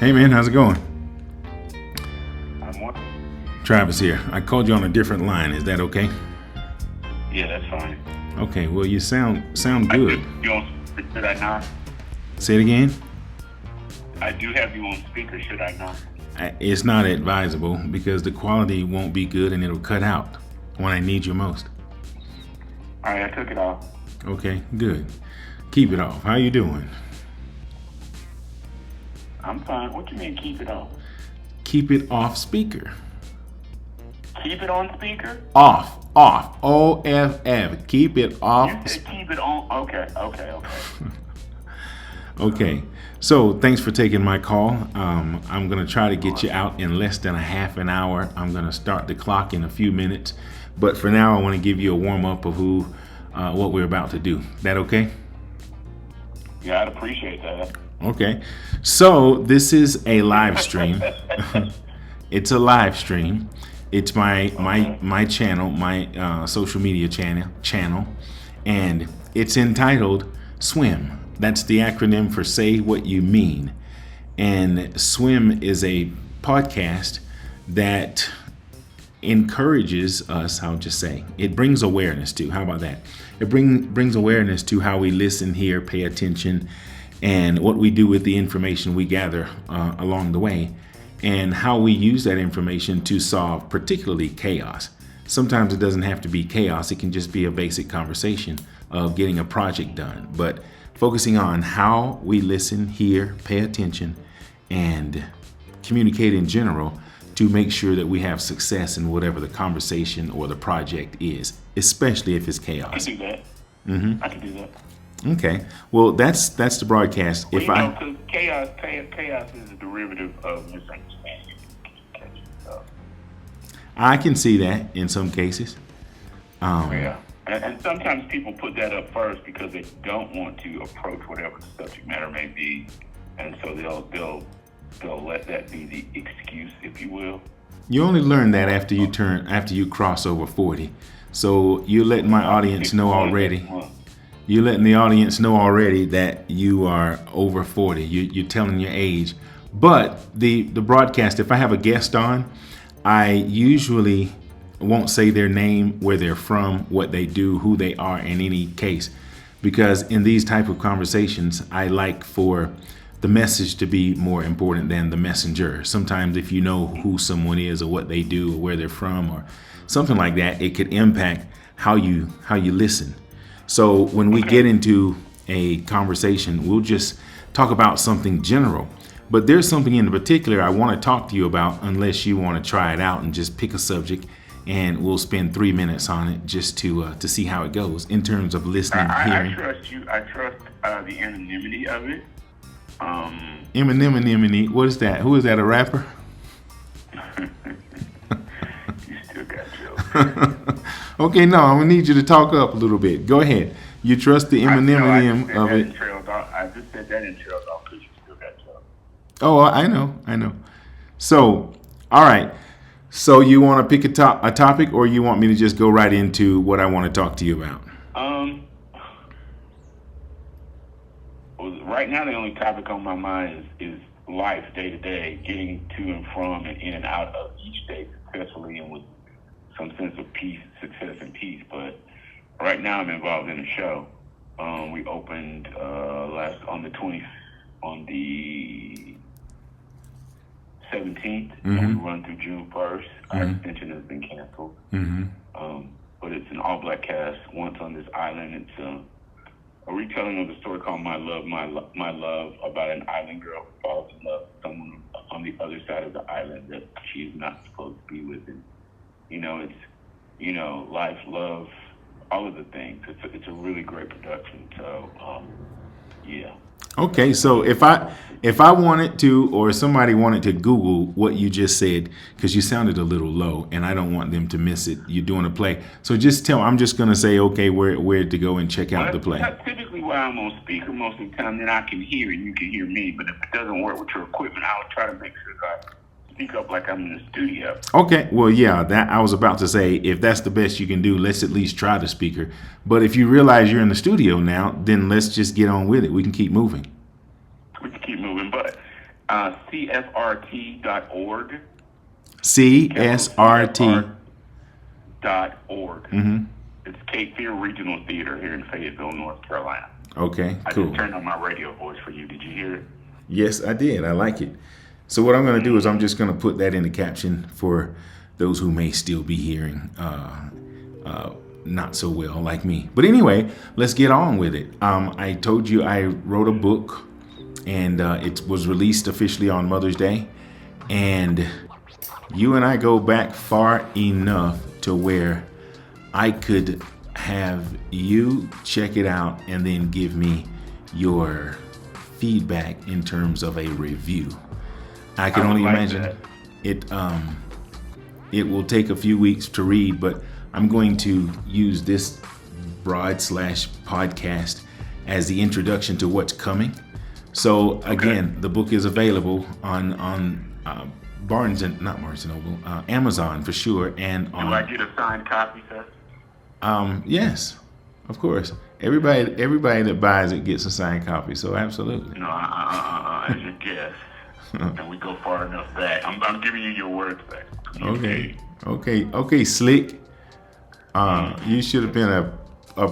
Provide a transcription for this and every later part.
Hey man, how's it going? I'm one. Travis here. I called you on a different line. Is that okay? Yeah, that's fine. Okay. Well, you sound I do good. have you on speaker, should I not? Say it again. I do have you on speaker, should I not? It's not advisable because the quality won't be good and it'll cut out when I need you most. All right, I took it off. Okay. Good. Keep it off. How you doing? I'm fine. What you mean keep it on? Keep it off speaker. Keep it on speaker? Off. OFF. Keep it You off. said keep it on. Okay. Okay, so thanks for taking my call. I'm going to try to get you out in less than a half an hour. I'm going to start the clock in a few minutes. But for now, I want to give you a warm-up of what we're about to do. That okay? Yeah, I'd appreciate that. Okay, so this is a live stream. It's a live stream. It's my channel, my social media channel, and it's entitled Swim. That's the acronym for Say What You Mean. And Swim is a podcast that encourages us, I'll just say, it brings awareness to, how about that? It brings awareness to how we listen, hear, pay attention, and what we do with the information we gather along the way, and how we use that information to solve particularly chaos. Sometimes it doesn't have to be chaos. It can just be a basic conversation of getting a project done. But focusing on how we listen, hear, pay attention, and communicate in general to make sure that we have success in whatever the conversation or the project is, especially if it's I chaos. can do that. I can do that. Okay. Well, that's the broadcast. Well, If because chaos is a derivative of misunderstanding. So, I can see that in some cases. yeah. And sometimes people put that up first because they don't want to approach whatever the subject matter may be, and so they'll let that be the excuse, if you will. You only learn that after you cross over 40. So you're letting my audience know already. You're letting the audience know already that you are over 40. You're telling your age. But the broadcast, if I have a guest on, I usually won't say their name, where they're from, what they do, who they are in any case. Because in these type of conversations, I like for the message to be more important than the messenger. Sometimes if you know who someone is or what they do or where they're from or something like that, it could impact how you listen. So when we get into a conversation, we'll just talk about something general. But there's something in particular I want to talk to you about, unless you want to try it out and just pick a subject, and we'll spend 3 minutes on it just to see how it goes in terms of listening, hearing. I trust you. I trust the anonymity of it. Eminem, what is that? Who is that? A rapper? You still got jokes. Okay, no, I'm gonna need you to talk up a little bit. Go ahead. You trust the Eminem of it. I just said that in trails off because you still got jokes. Oh, I know. So, all right. So you want to pick a topic, or you want me to just go right into what I want to talk to you about? Well, right now the only topic on my mind is life, day to day, getting to and from and in and out of each day successfully and with some sense of peace, success and peace. But right now I'm involved in a show. We opened on the 17th, and we run through June 1st. Our extension has been canceled. But it's an all-black cast. Once on this island, it's a retelling of the story called My Love, about an island girl who falls in love with someone on the other side of the island that she is not supposed to be with. And, it's, life, love, all of the things. It's a really great production. So, yeah. Okay, so if I wanted to, or somebody wanted to Google what you just said, because you sounded a little low, and I don't want them to miss it. You're doing a play, so just I'm just gonna say, okay, where to go and check out the play. That's typically why I'm on speaker most of the time. Then I can hear and you can hear me. But if it doesn't work with your equipment, I'll try to make sure that I speak up like I'm in the studio. Okay, well, yeah, that I was about to say, if that's the best you can do, let's at least try the speaker. But if you realize you're in the studio now, then let's just get on with it. We can keep moving. We can keep moving, but CFRT.org. CSRT. .org. It's Cape Fear Regional Theater here in Fayetteville, North Carolina. Okay, I cool. just turned on my radio voice for you. Did you hear it? Yes, I did. I like it. So what I'm going to do is I'm just going to put that in the caption for those who may still be hearing not so well like me. But anyway, let's get on with it. I told you I wrote a book, and it was released officially on Mother's Day. And you and I go back far enough to where I could have you check it out and then give me your feedback in terms of a review. I can only imagine it will take a few weeks to read, but I'm going to use this broad/podcast as the introduction to what's coming. So again, the book is available on Amazon for sure, and on. Do I get a signed copy, sir? Yes, of course. Everybody that buys it gets a signed copy. So absolutely. No, as your guest, and we go far enough back. I'm giving you your words back. Okay, Slick. You should have been a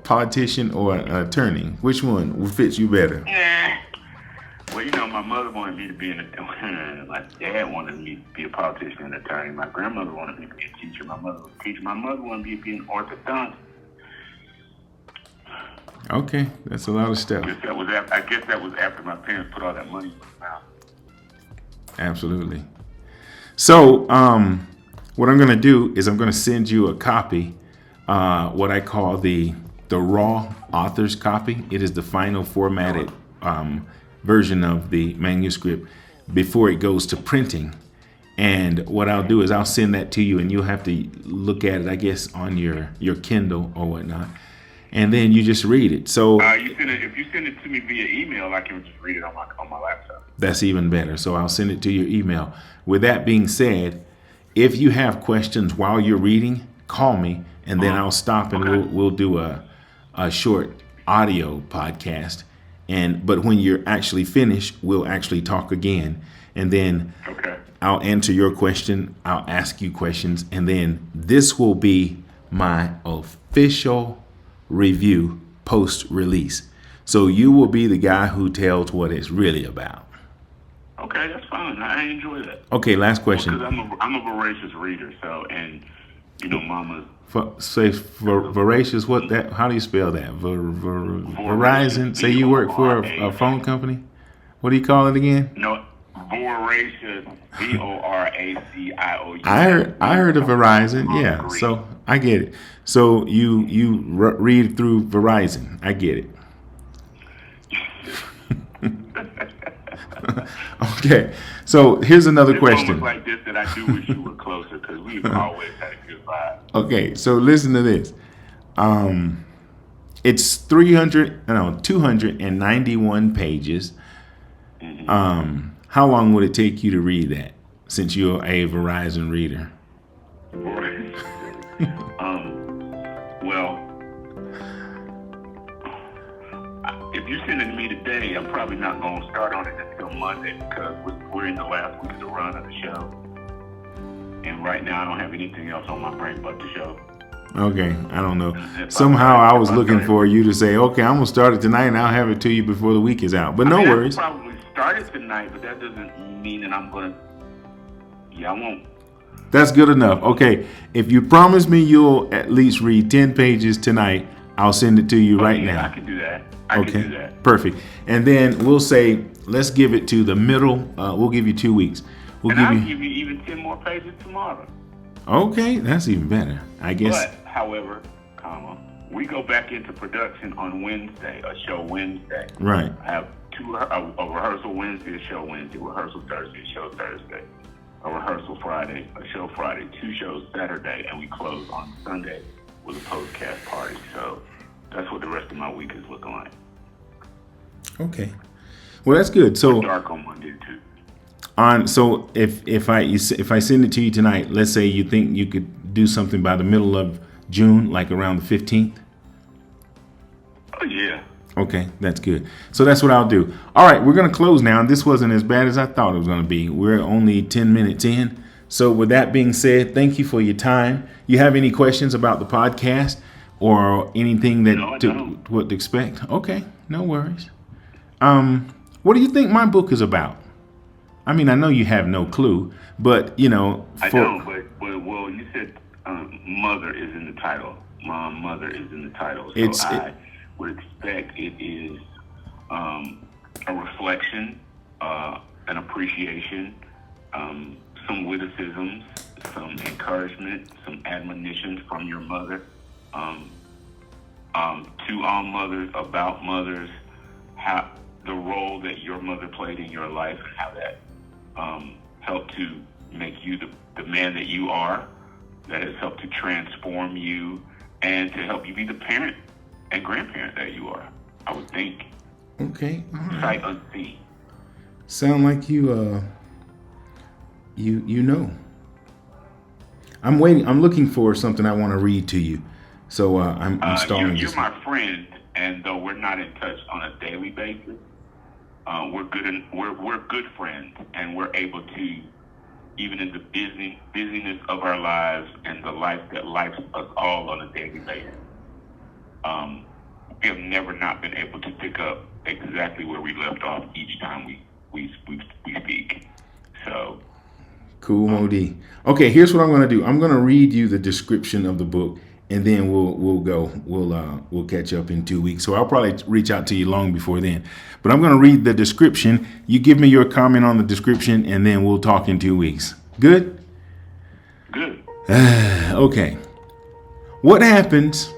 politician or an attorney. Which one fits you better? Yeah. Well, my mother wanted me to be my dad wanted me to be a politician and attorney. My grandmother wanted me to be a teacher. My mother was a teacher. My mother wanted me to be an orthodontist. Okay, that's a lot of stuff. I guess that was after my parents put all that money in my mouth. Absolutely. So, what I'm going to do is I'm going to send you a copy, what I call the raw author's copy. It is the final formatted version of the manuscript before it goes to printing. And what I'll do is I'll send that to you, and you'll have to look at it, I guess, on your Kindle or whatnot. And then you just read it. So if you send it to me via email, I can just read it on my laptop. That's even better. So I'll send it to your email. With that being said, if you have questions while you're reading, call me, and then I'll stop and we'll do a short audio podcast. But when you're actually finished, we'll actually talk again, and then I'll answer your question. I'll ask you questions, and then this will be my official review post-release. So you will be the guy who tells what it's really about. Okay, that's fine. I enjoy that. Okay, last question. Because I'm a voracious reader, Mama. Say voracious. How do you spell that? Verizon. Say you work for a phone company. What do you call it again? No, voracious. VORACIOU. I heard of Verizon. Yeah, so I get it. So you read through Verizon. I get it. Okay, so here's another question. Like this that I do wish you were closer, because we've always had a good vibe. Okay, so listen to this. It's 291 pages. How long would it take you to read that, since you're a Verizon reader? Well, if you send it to me today, I'm probably not going to start on it until Monday, because we're in the last week of the run of the show. And right now I don't have anything else on my brain but the show. Okay, I don't know. Somehow I was looking for you to say, okay, I'm going to start it tonight and I'll have it to you before the week is out. But no worries. I'll probably start it tonight, but that doesn't mean that I'm going to. Yeah, I won't. That's good enough. Okay, if you promise me you'll at least read 10 pages tonight, I'll send it to you right now. I can do that. I can do that. Perfect. And then we'll say, let's give it to the middle. We'll give you 2 weeks. I'll give you even 10 more pages tomorrow. Okay, that's even better, I guess. But, however, we go back into production on Wednesday, a show Wednesday. Right. I have a rehearsal Wednesday, a show Wednesday, rehearsal Thursday, a show Thursday, a rehearsal Friday, a show Friday, 2 shows Saturday, and we close on Sunday with a post-cast party. So that's what the rest of my week is looking like. Okay. Well, that's good. So dark on Monday too. So if I send it to you tonight, let's say you think you could do something by the middle of June, like around the 15th. Oh yeah. Okay, that's good. So that's what I'll do. All right, we're going to close now. This wasn't as bad as I thought it was going to be. We're only 10 minutes in. So with that being said, thank you for your time. You have any questions about the podcast or anything that No, I don't. what to expect? Okay, no worries. What do you think my book is about? I mean, I know you have no clue, but I don't, but well, you said mother is in the title. Mom, mother is in the title. So I would expect it is a reflection, an appreciation, some witticisms, some encouragement, some admonitions from your mother, to all mothers, about mothers, how the role that your mother played in your life, and how that helped to make you the man that you are, that has helped to transform you and to help you be the parent and grandparent that you are, I would think. Okay. All right. Sight unseen. Sound like you know. I'm waiting. I'm looking for something I want to read to you. So I'm stalling. You're my friend, and though we're not in touch on a daily basis, we're good friends, and we're able to, even in the busyness of our lives and the life that lives us all on a daily basis, we have never not been able to pick up exactly where we left off each time we speak. So cool, Modi. Okay, here's what I'm going to do. I'm going to read you the description of the book, and then we'll catch up in 2 weeks. So I'll probably reach out to you long before then. But I'm going to read the description. You give me your comment on the description, and then we'll talk in 2 weeks. Good? Good. Okay. What happens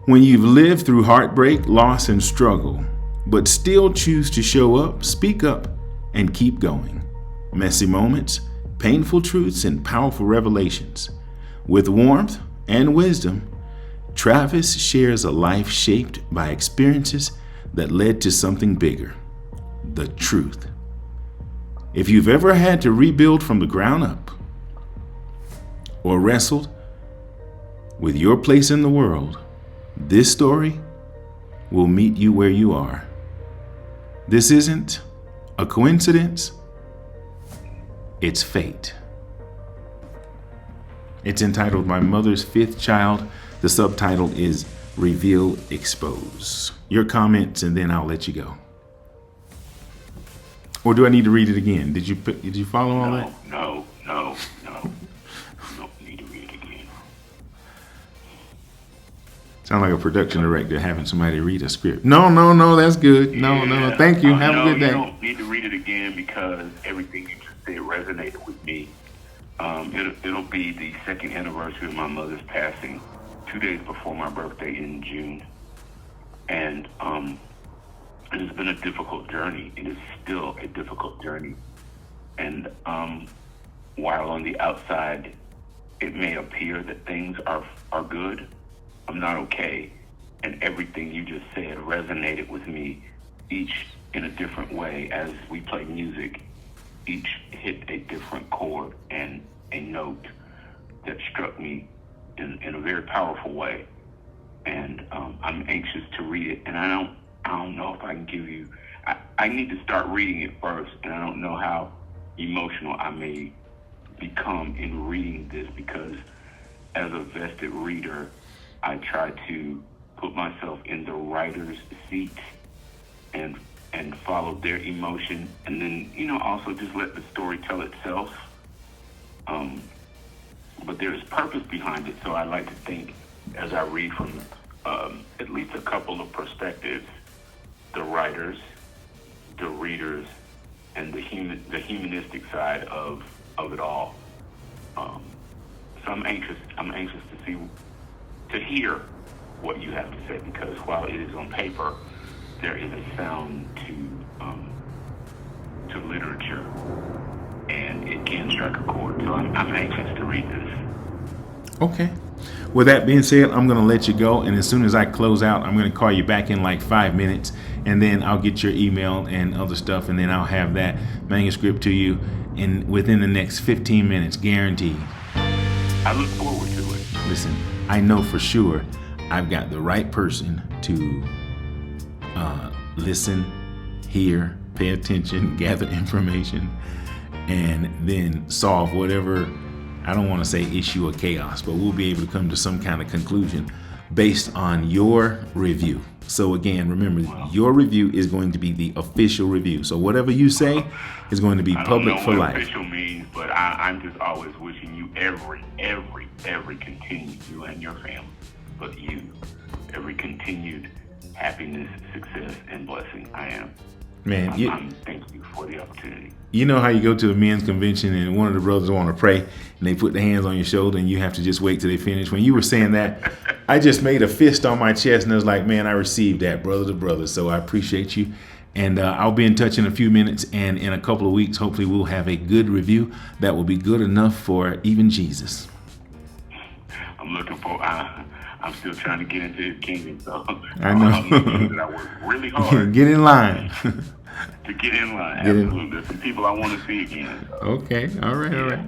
when you've lived through heartbreak, loss, and struggle, but still choose to show up, speak up, and keep going? Messy moments, painful truths, and powerful revelations. With warmth and wisdom, Travis shares a life shaped by experiences that led to something bigger, the truth. If you've ever had to rebuild from the ground up or wrestled with your place in the world, this story will meet you where you are. This isn't a coincidence, it's fate. It's entitled My Mother's Fifth Child. The subtitle is Reveal, Expose. Your comments, and then I'll let you go. Or do I need to read it again? Did you follow all that? No. You don't need to read it again. Sound like a production director having somebody read a script. No, that's good. No, thank you. Have a good day. You don't need to read it again because everything you just said resonated with me. It'll be the second anniversary of my mother's passing, 2 days before my birthday in June. And it has been a difficult journey. It is still a difficult journey. And while on the outside it may appear that things are good, I'm not okay. And everything you just said resonated with me, each in a different way. As we play music, each hit a different chord and a note that struck me in a very powerful way. And I'm anxious to read it. And I don't know if I can give you, I need to start reading it first. And I don't know how emotional I may become in reading this, because as a vested reader, I try to put myself in the writer's seat and follow their emotion, and then also just let the story tell itself. But there's purpose behind it, so I like to think as I read from at least a couple of perspectives: the writers, the readers, and the humanistic side of it all. So I'm anxious to hear what you have to say, because while it is on paper, there is a sound to literature, and it can strike a chord. So I'm anxious to read this. Okay. With that being said, I'm going to let you go, and as soon as I close out, I'm going to call you back in like 5 minutes, and then I'll get your email and other stuff, and then I'll have that manuscript to you within the next 15 minutes, guaranteed. I look forward to it. Listen, I know for sure I've got the right person to listen, hear, pay attention, gather information, and then solve whatever, I don't want to say issue or chaos, but we'll be able to come to some kind of conclusion based on your review. So again, remember, your review is going to be the official review. So whatever you say is going to be public for life. I don't know what official means, but I'm just always wishing you every continued, you and your family, but you, every continued happiness, success, and blessing. I am. Man, I'm thanking you for the opportunity. You know how you go to a men's convention and one of the brothers want to pray and they put their hands on your shoulder and you have to just wait till they finish? When you were saying that, I just made a fist on my chest and I was like, man, I received that, brother to brother. So I appreciate you. And I'll be in touch in a few minutes. And in a couple of weeks, hopefully we'll have a good review that will be good enough for even Jesus. I'm looking for... I'm still trying to get into his kingdom, so I know. I'm making sure that I work really hard. Get in line. To get in line, absolutely. There's some people I want to see again. So. Okay, all right.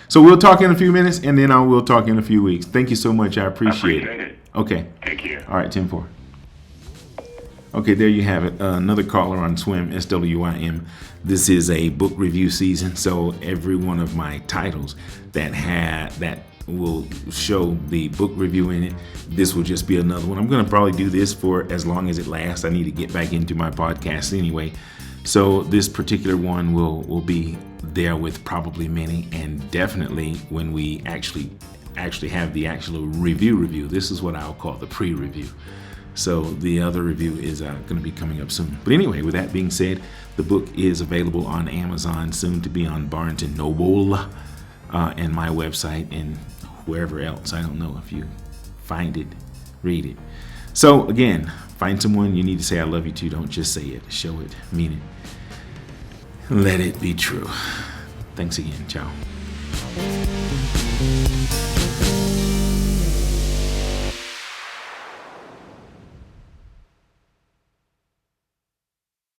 So we'll talk in a few minutes, and then I will talk in a few weeks. Thank you so much. I appreciate it. Okay. Take care. All right, 10-4. Okay, there you have it. Another caller on SWIM, SWIM. This is a book review season, so every one of my titles that will show the book review in it, this will just be another one. I'm going to probably do this for as long as it lasts. I need to get back into my podcast anyway. So this particular one will be there with probably many, and definitely when we actually have the actual review. This is what I'll call the pre-review. So the other review is going to be coming up soon. But anyway, with that being said, the book is available on Amazon, soon to be on Barnes & Noble, and my website, and wherever else. I don't know. If you find it, read it. So again, find someone you need to say I love you to. Don't just say it. Show it. Mean it. Let it be true. Thanks again. Ciao.